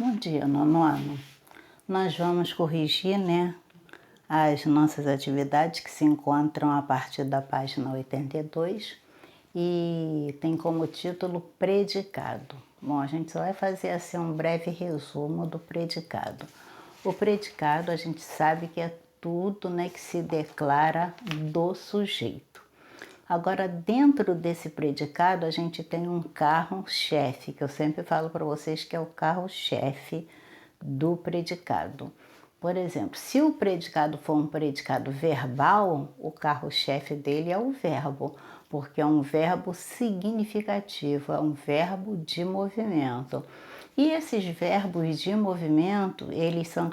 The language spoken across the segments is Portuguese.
Bom dia, nono ano. Nós vamos corrigir, né, as nossas atividades que se encontram a partir da página 82 e tem como título predicado. Bom, a gente só vai fazer assim um breve resumo do predicado. O predicado a gente sabe que é tudo, né, que se declara do sujeito. Agora, dentro desse predicado, a gente tem um carro-chefe, que eu sempre falo para vocês que é o carro-chefe do predicado. Por exemplo, se o predicado for um predicado verbal, o carro-chefe dele é o verbo, porque é um verbo significativo, é um verbo de movimento. E esses verbos de movimento, eles são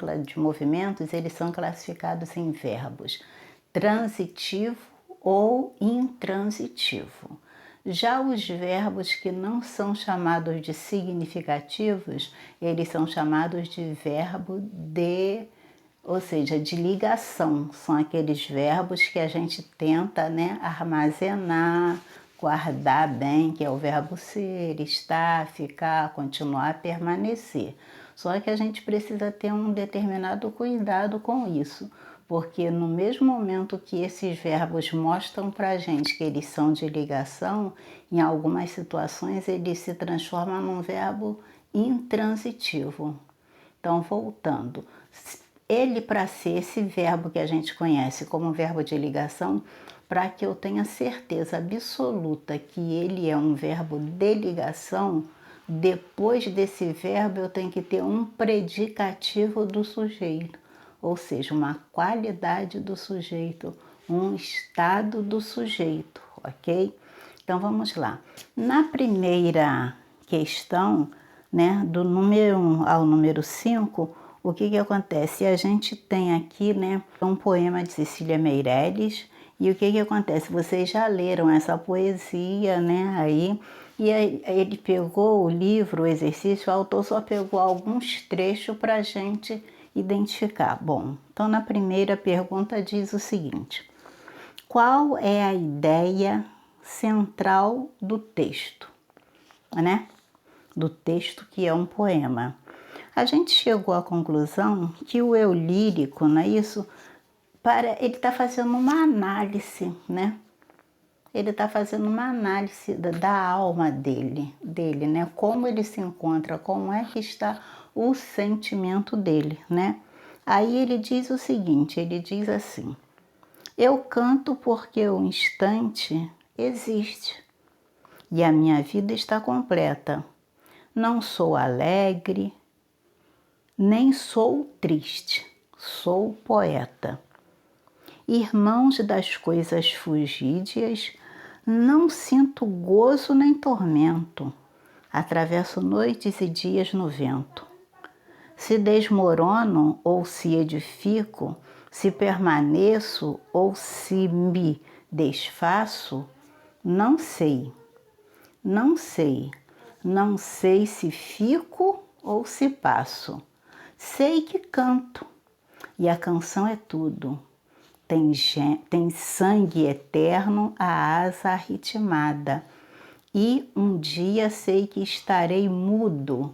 classificados em verbos transitivo ou intransitivo. Já os verbos que não são chamados de significativos, eles são chamados de verbo de, ou seja, de ligação. São aqueles verbos que a gente tenta, né, armazenar, guardar bem, que é o verbo ser, estar, ficar, continuar, permanecer. Só que a gente precisa ter um determinado cuidado com isso, porque no mesmo momento que esses verbos mostram para a gente que eles são de ligação, em algumas situações eles se transformam num verbo intransitivo. Então, voltando, ele para ser esse verbo que a gente conhece como verbo de ligação, para que eu tenha certeza absoluta que ele é um verbo de ligação, depois desse verbo eu tenho que ter um predicativo do sujeito, ou seja, uma qualidade do sujeito, um estado do sujeito, ok? Então vamos lá. Na primeira questão, né, do número 1 ao número 5, o que acontece? A gente tem aqui, né, um poema de Cecília Meirelles, e o que acontece? Vocês já leram essa poesia, né, aí, e aí ele pegou o livro, o exercício, o autor só pegou alguns trechos para a gente identificar. Bom, então na primeira pergunta diz o seguinte: qual é a ideia central do texto, né? Do texto que é um poema. A gente chegou à conclusão que o eu lírico, não é isso? Ele está fazendo uma análise, né? Ele está fazendo uma análise da alma dele, né? Como ele se encontra, como é que está o sentimento dele, né? Aí ele diz o seguinte, ele diz assim: eu canto porque o instante existe e a minha vida está completa. Não sou alegre, nem sou triste, sou poeta. Irmãos das coisas fugídias, não sinto gozo nem tormento. Atravesso noites e dias no vento. Se desmorono ou se edifico, se permaneço ou se me desfaço, não sei. Não sei. Não sei se fico ou se passo. Sei que canto, e a canção é tudo. Tem sangue eterno, a asa ritmada. E um dia sei que estarei mudo,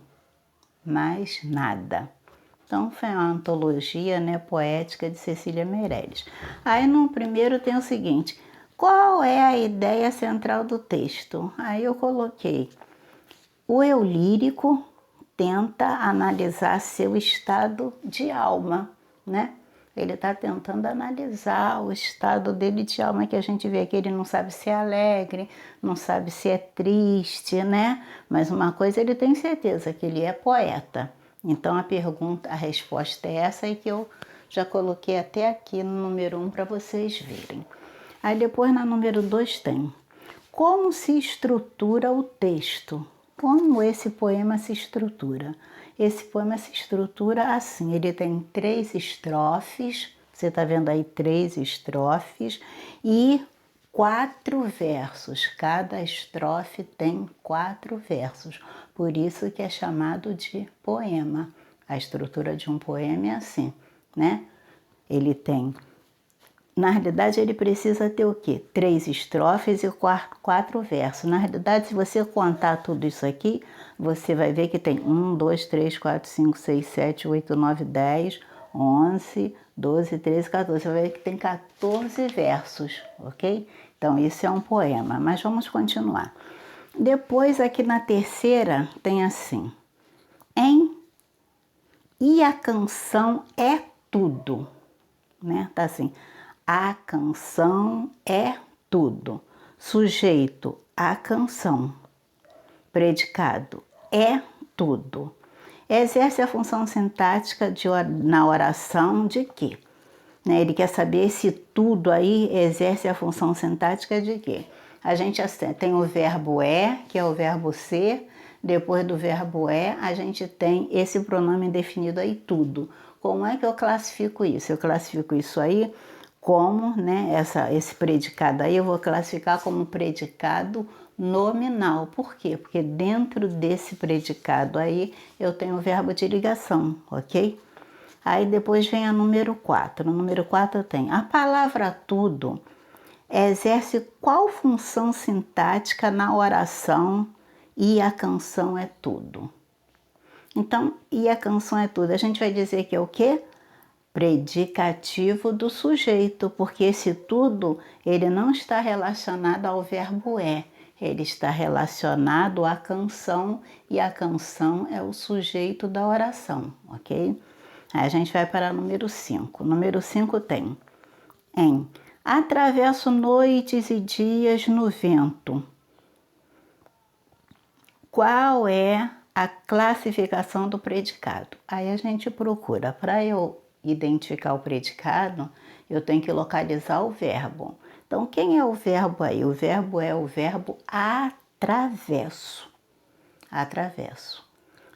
mas nada. Então, foi uma antologia, né, poética de Cecília Meirelles. Aí no primeiro tem o seguinte: qual é a ideia central do texto? Aí eu coloquei: o eu lírico tenta analisar seu estado de alma, né? Ele está tentando analisar o estado dele de alma, que a gente vê que ele não sabe se é alegre, não sabe se é triste, né? Mas uma coisa ele tem certeza, que ele é poeta. Então a resposta é essa aí que eu já coloquei até aqui no número 1 para vocês verem. Aí depois na número 2 tem: como se estrutura o texto? Como esse poema se estrutura? Esse poema se estrutura assim, ele tem 3 estrofes, você está vendo aí 3 estrofes e 4 versos. Cada estrofe tem 4 versos, por isso que é chamado de poema. A estrutura de um poema é assim, né? Ele tem na realidade, ele precisa ter o quê? 3 estrofes e 4 versos. Na realidade, se você contar tudo isso aqui, você vai ver que tem 1, 2, 3, 4, 5, 6, 7, 8, 9, 10, 11, 12, 13, 14. Você vai ver que tem 14 versos, ok? Então, isso é um poema, mas vamos continuar. Depois, aqui na terceira, tem assim: e a canção é tudo, né? Tá assim: a canção é tudo. Sujeito, a canção. Predicado, é tudo. Exerce a função sintática na oração de quê? Né? Ele quer saber se tudo aí exerce a função sintática de quê? A gente tem o verbo é, que é o verbo ser. Depois do verbo é, a gente tem esse pronome definido aí, tudo. Como é que eu classifico isso? Eu classifico isso aí como, né, esse predicado aí, eu vou classificar como predicado nominal. Por quê? Porque dentro desse predicado aí, eu tenho o verbo de ligação, ok? Aí depois vem a número 4. No número 4 tem: a palavra tudo exerce qual função sintática na oração e a canção é tudo? Então, e a canção é tudo? A gente vai dizer que é o quê? Predicativo do sujeito, porque esse tudo, ele não está relacionado ao verbo é, ele está relacionado à canção, e a canção é o sujeito da oração, ok? Aí a gente vai para o número 5. Número 5 tem: atravesso noites e dias no vento. Qual é a classificação do predicado? Aí a gente procura. Para eu identificar o predicado, eu tenho que localizar o verbo. Então, quem é o verbo aí? O verbo é o verbo atravesso. Atravesso.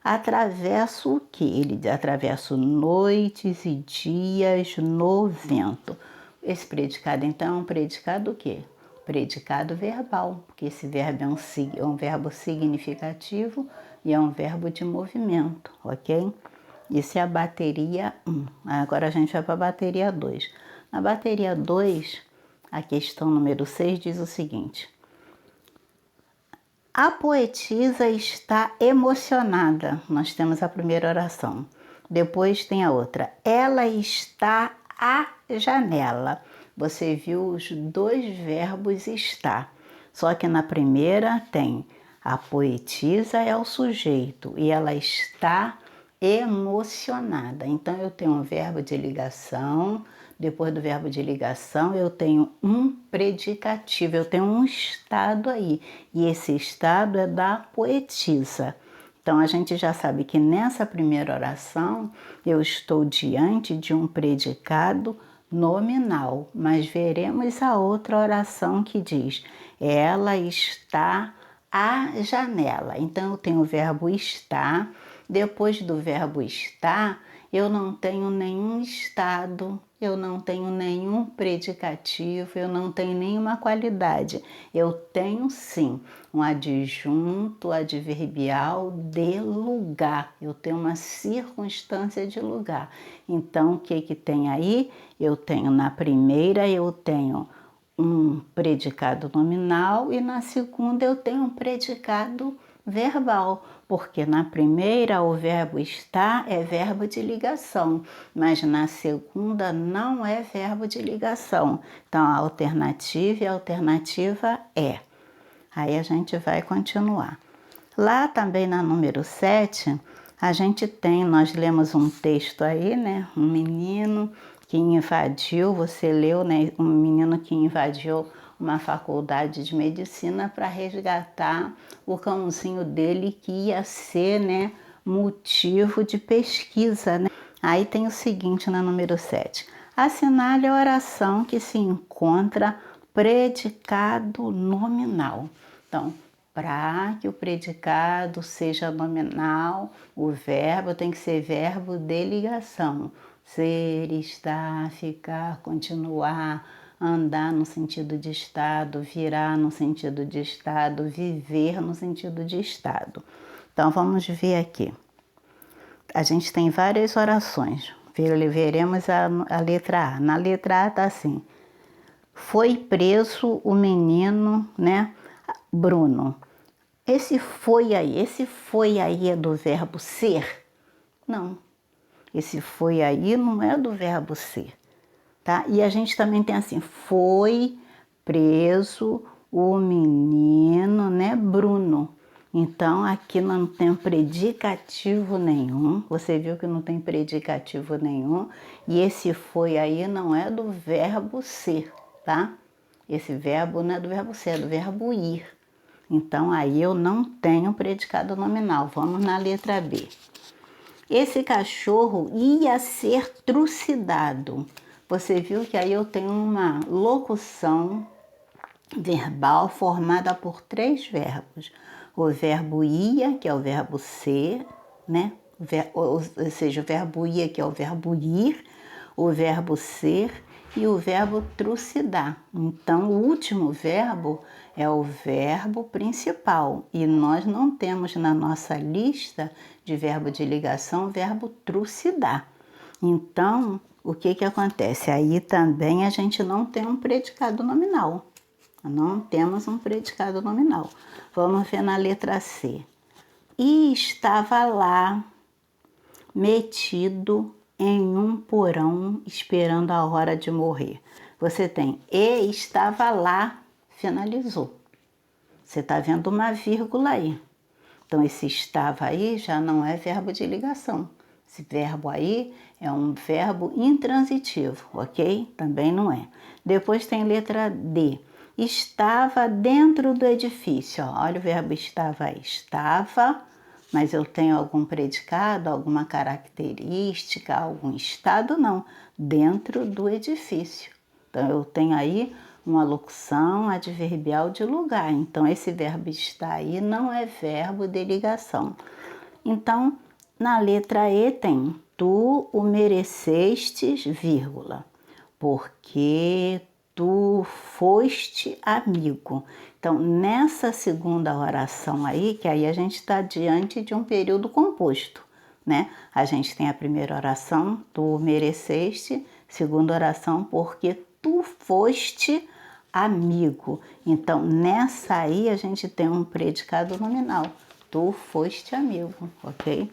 Atravesso o que? Ele atravessa noites e dias no vento. Esse predicado, então, é um predicado o quê? Predicado verbal, porque esse verbo é um verbo significativo e é um verbo de movimento, ok? Isso é a bateria 1. Agora a gente vai para a bateria 2. Na bateria 2, a questão número 6 diz o seguinte: a poetisa está emocionada. Nós temos a primeira oração. Depois tem a outra: ela está à janela. Você viu os 2 verbos estar. Só que na primeira tem: a poetisa é o sujeito e ela está emocionada. Então eu tenho um verbo de ligação. Depois do verbo de ligação, eu tenho um predicativo, eu tenho um estado aí. E esse estado é da poetisa. Então, a gente já sabe que nessa primeira oração, eu estou diante de um predicado nominal. Mas veremos a outra oração que diz: ela está à janela. Então, eu tenho o verbo estar. Depois do verbo estar, eu não tenho nenhum estado, eu não tenho nenhum predicativo, eu não tenho nenhuma qualidade. Eu tenho sim um adjunto adverbial de lugar. Eu tenho uma circunstância de lugar. Então, o que tem aí? Eu tenho na primeira, eu tenho um predicado nominal e na segunda eu tenho um predicado verbal, porque na primeira o verbo estar é verbo de ligação, mas na segunda não é verbo de ligação. Então a alternativa é. Aí a gente vai continuar. Lá também na número 7, a gente tem, nós lemos um texto aí, né? Um menino que invadiu, você leu, né? Um menino que invadiu uma faculdade de medicina para resgatar o cãozinho dele que ia ser, né, motivo de pesquisa, né? Aí tem o seguinte na número 7. Assinale a oração que se encontra predicado nominal. Então, para que o predicado seja nominal, o verbo tem que ser verbo de ligação. Ser, estar, ficar, continuar, andar no sentido de estado, virar no sentido de estado, viver no sentido de estado. Então, vamos ver aqui. A gente tem várias orações. Veremos a letra A. Na letra A está assim: Foi preso o menino, né, Bruno. Esse foi aí é do verbo ser? Não. Esse foi aí não é do verbo ser, tá? E a gente também tem assim, foi preso o menino, né, Bruno. Então, aqui não tem predicativo nenhum. Você viu que não tem predicativo nenhum. E esse foi aí não é do verbo ser, tá? Esse verbo não é do verbo ser, é do verbo ir. Então, aí eu não tenho predicado nominal. Vamos na letra B. Esse cachorro ia ser trucidado. Você viu que aí eu tenho uma locução verbal formada por 3 verbos. O verbo ia, que é o verbo ser, né? Ou seja, o verbo ia, que é o verbo ir, o verbo ser e o verbo trucidar. Então, o último verbo é o verbo principal e nós não temos na nossa lista de verbo de ligação o verbo trucidar. Então, o que acontece? Aí também a gente não tem um predicado nominal. Não temos um predicado nominal. Vamos ver na letra C. E estava lá, metido em um porão, esperando a hora de morrer. Você tem e estava lá, finalizou. Você está vendo uma vírgula aí. Então, esse estava aí já não é verbo de ligação. Esse verbo aí é um verbo intransitivo, ok? Também não é. Depois tem letra D. Estava dentro do edifício. Ó, olha o verbo estava aí. Estava, mas eu tenho algum predicado, alguma característica, algum estado? Não. Dentro do edifício. Então, eu tenho aí uma locução adverbial de lugar. Então, esse verbo estar aí não é verbo de ligação. Então, na letra E tem tu o merecestes, vírgula, porque tu foste amigo. Então, nessa segunda oração aí, que aí a gente está diante de um período composto, né? A gente tem a primeira oração, tu mereceste, segunda oração, porque tu foste amigo. Então, nessa aí a gente tem um predicado nominal. Tu foste amigo, ok?